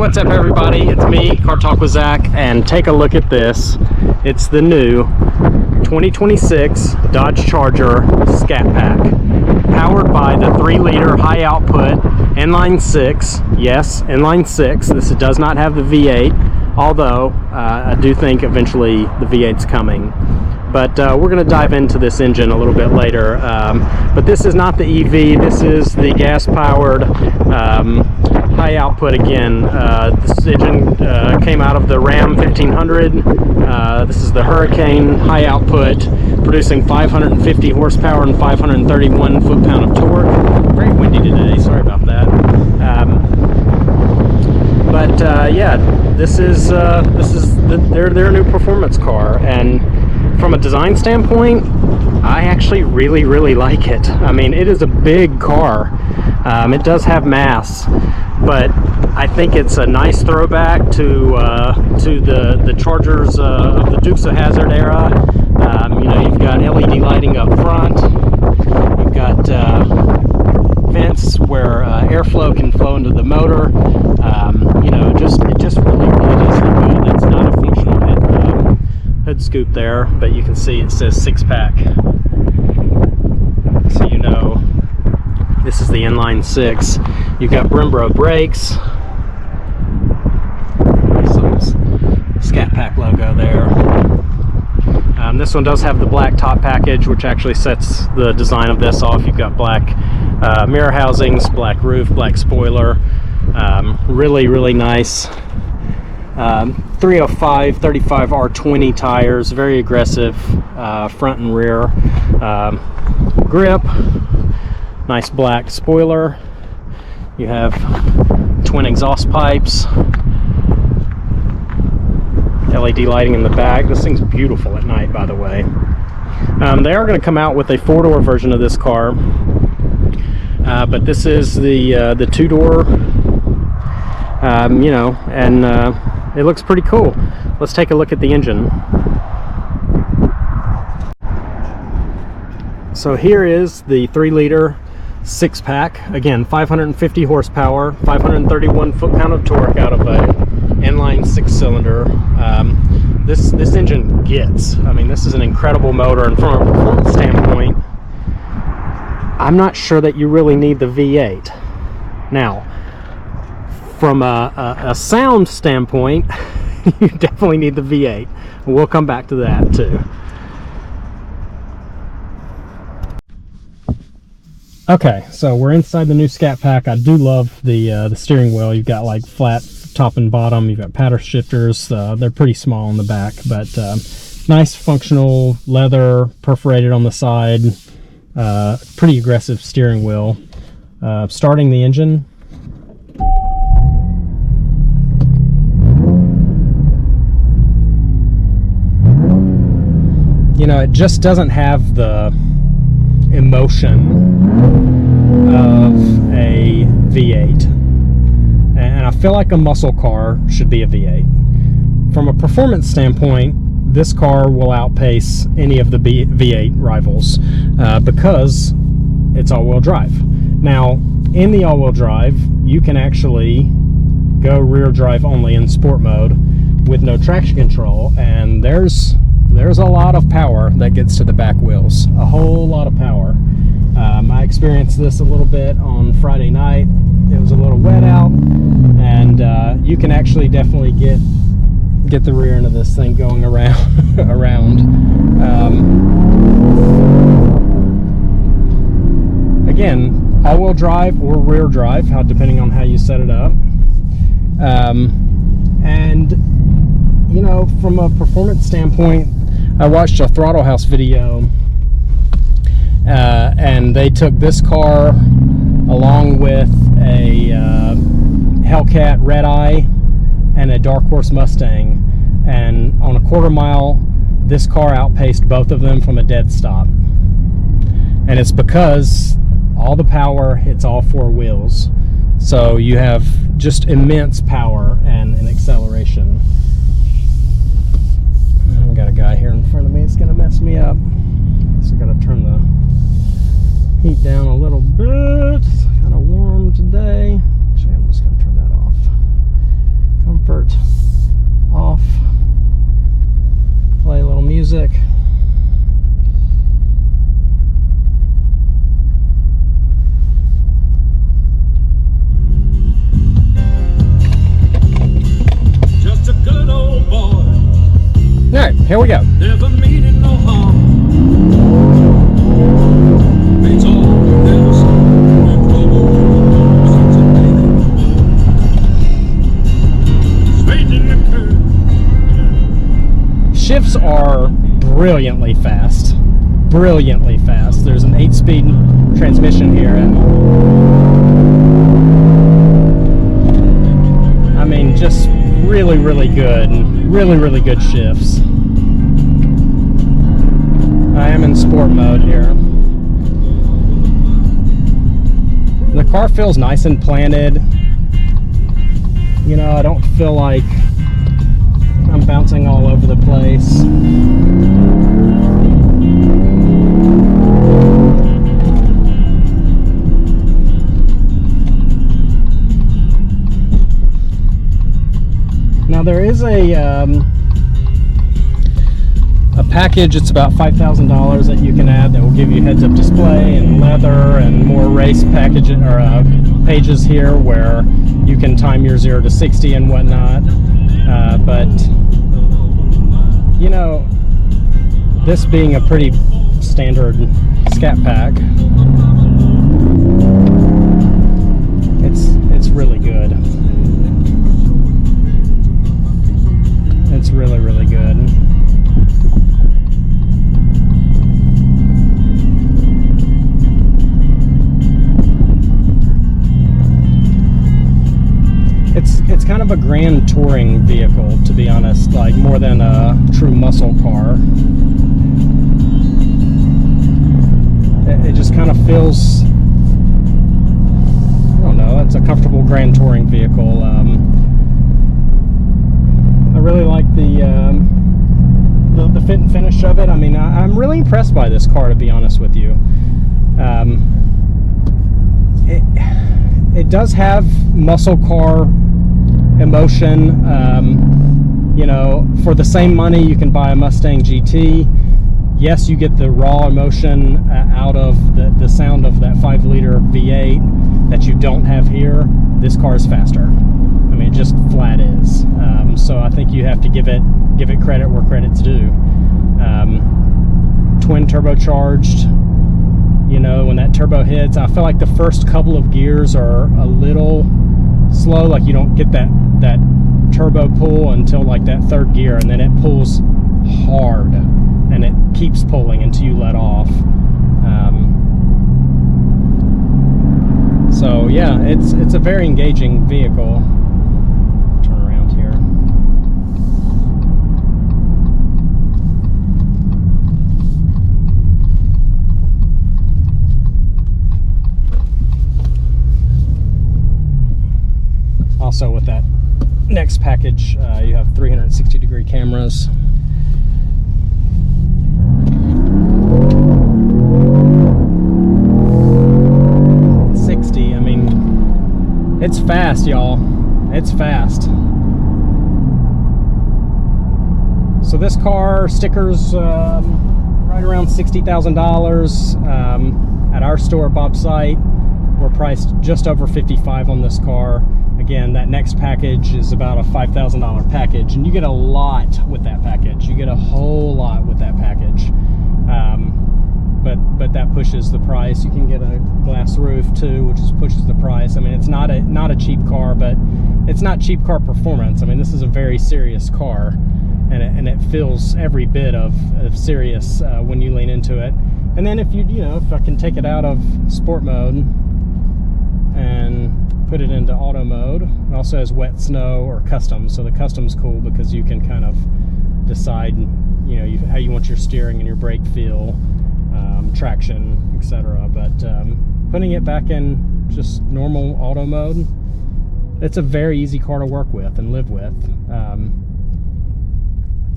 what's up everybody? It's me, Car Talk with Zach, and take a look at this. It's the new 2026 Dodge Charger Scat Pack, powered by the 3-liter high output inline 6. Yes, inline 6. This does not have the V8, although I do think eventually the V8's coming. But we're going to dive into this engine a little bit later. But this is not the EV. This is the gas-powered high output again. This engine came out of the Ram 1500. This is the Hurricane high output, producing 550 horsepower and 531 foot-pound of torque. Very windy today. Sorry about that. Yeah, this is their new performance car, and from a design standpoint, I actually really like it. I mean, it is a big car. It does have mass, but I think it's a nice throwback to the Chargers of the Dukes of Hazzard era. You know, you've got LED lighting up front. You've got vents where airflow can flow into the motor. You know, it just really does look good. That's not a functional hood scoop there, but you can see it says 6-pack. So you know this is the inline 6. You've got Brembo brakes. Some Scat Pack logo there. This one does have the black top package, which actually sets the design of this off. You've got black mirror housings, black roof, black spoiler. Really nice. 305 35 R20 tires, very aggressive front and rear grip. Nice black spoiler. You have twin exhaust pipes, LED lighting in the back. This thing's beautiful at night, by the way. They are going to come out with a 4-door version of this car, but this is the 2-door. You know, and it looks pretty cool. Let's take a look at the engine. So here is the 3-liter 6-pack. Again, 550 horsepower, 531 foot-pound of torque out of a inline 6-cylinder. This engine gets. I mean, this is an incredible motor, and from a performance standpoint, I'm not sure that you really need the V8. Now, from a sound standpoint, you definitely need the V8. We'll come back to that too. Okay, so we're inside the new Scat Pack. I do love the steering wheel. You've got like flat top and bottom. You've got paddle shifters. They're pretty small on the back, but nice functional leather perforated on the side. Pretty aggressive steering wheel. Starting the engine. You know, it just doesn't have the emotion of a V8. And I feel like a muscle car should be a V8. From a performance standpoint, this car will outpace any of the V8 rivals because it's all-wheel drive. Now, in the all-wheel drive, you can actually go rear drive only in sport mode with no traction control, and there's a lot of power that gets to the back wheels, a whole lot of power. I experienced this a little bit on Friday night. It was a little wet out, and you can actually definitely get the rear end of this thing going around. Again, all-wheel drive or rear drive, depending on how you set it up. And you know, from a performance standpoint, I watched a Throttle House video, and they took this car along with a Hellcat Red Eye and a Dark Horse Mustang, and on a quarter mile, this car outpaced both of them from a dead stop. And it's because all the power hits all 4 wheels, so you have just immense power and acceleration. I've got a guy here in front of me. It's going to mess me up. So I've got to turn the heat down a little bit. It's kind of warm today. Actually, I'm just going to turn that off. here we go. Never meaning no harm. It's all never seen. Straight in the curve. Shifts are brilliantly fast. Brilliantly fast. There's an 8-speed transmission here, and I mean, just really, really good. Really, really good shifts. I am in sport mode here. The car feels nice and planted. You know, I don't feel like I'm bouncing all over the place. Now there is a package. It's about $5,000 that you can add that will give you heads-up display and leather and more race package or pages here where you can time your 0 to 60 and whatnot. But you know, this being a pretty standard Scat Pack, it's really good. It's really, really good. It's kind of a grand touring vehicle, to be honest, like more than a true muscle car. It just kind of feels, I don't know, it's a comfortable grand touring vehicle. I really like the fit and finish of it. I mean, I'm really impressed by this car, to be honest with you. It does have muscle car emotion. You know, for the same money you can buy a Mustang GT. Yes, you get the raw emotion out of the sound of that 5-liter V8 that you don't have here. This car is faster. I mean, it just flat is. So I think you have to give it credit where credit's due. Twin turbocharged. You know, when that turbo hits, I feel like the first couple of gears are a little slow. Like you don't get that turbo pull until like that third gear, and then it pulls hard, and it keeps pulling until you let off. So yeah, it's a very engaging vehicle. Turn around here. Also with that next package, you have 360-degree cameras. It's fast, y'all. It's fast. So this car, stickers right around $60,000. At our store, Bob's site, we're priced just over $55,000 on this car. Again, that next package is about a $5,000 package, and you get a lot with that package. You get a whole lot with that package. But that pushes the price. You can get a glass roof too, which pushes the price. I mean, it's not a cheap car, but it's not cheap car performance. I mean, this is a very serious car, and it feels every bit of serious when you lean into it. And then if I can take it out of sport mode and put it into auto mode, it also has wet, snow, or custom. So the custom's cool because you can kind of decide, how you want your steering and your brake feel. Traction, etc. But putting it back in just normal auto mode, it's a very easy car to work with and live with.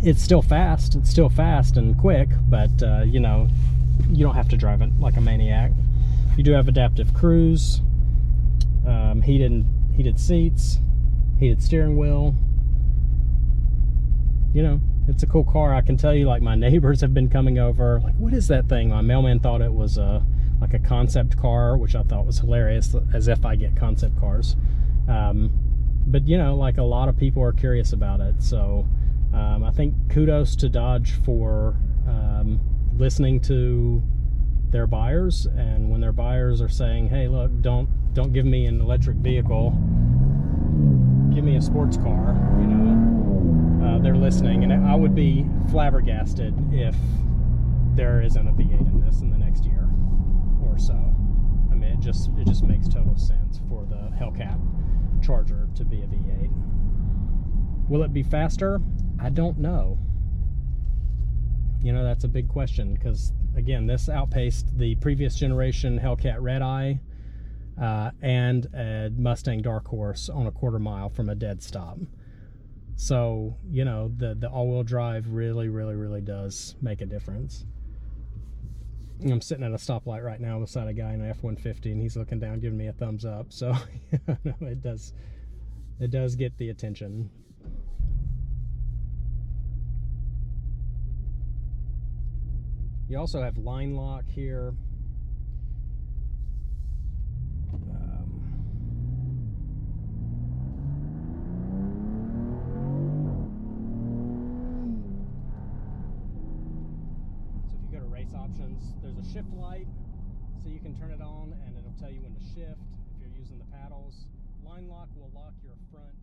It's still fast. It's still fast and quick, but you don't have to drive it like a maniac. You do have adaptive cruise, heated seats, heated steering wheel. It's a cool car. I can tell you, like, my neighbors have been coming over, like, what is that thing? My mailman thought it was like a concept car, which I thought was hilarious, as if I get concept cars. But like, a lot of people are curious about it. So I think kudos to Dodge for listening to their buyers, and when their buyers are saying, hey, look, don't give me an electric vehicle, give me a sports car, you know, they're listening. And I would be flabbergasted if there isn't a V8 in this in the next year or so. I mean, it just makes total sense for the Hellcat Charger to be a V8. Will it be faster? I don't know. You know, that's a big question, because again, this outpaced the previous generation Hellcat Red Eye and a Mustang Dark Horse on a quarter mile from a dead stop. So, you know, the all-wheel drive really does make a difference. I'm sitting at a stoplight right now beside a guy in an F-150, and he's looking down, giving me a thumbs up. So, you know, it does get the attention. You also have line lock here. So if you go to race options, there's a shift light, so you can turn it on and it'll tell you when to shift if you're using the paddles. Line lock will lock your front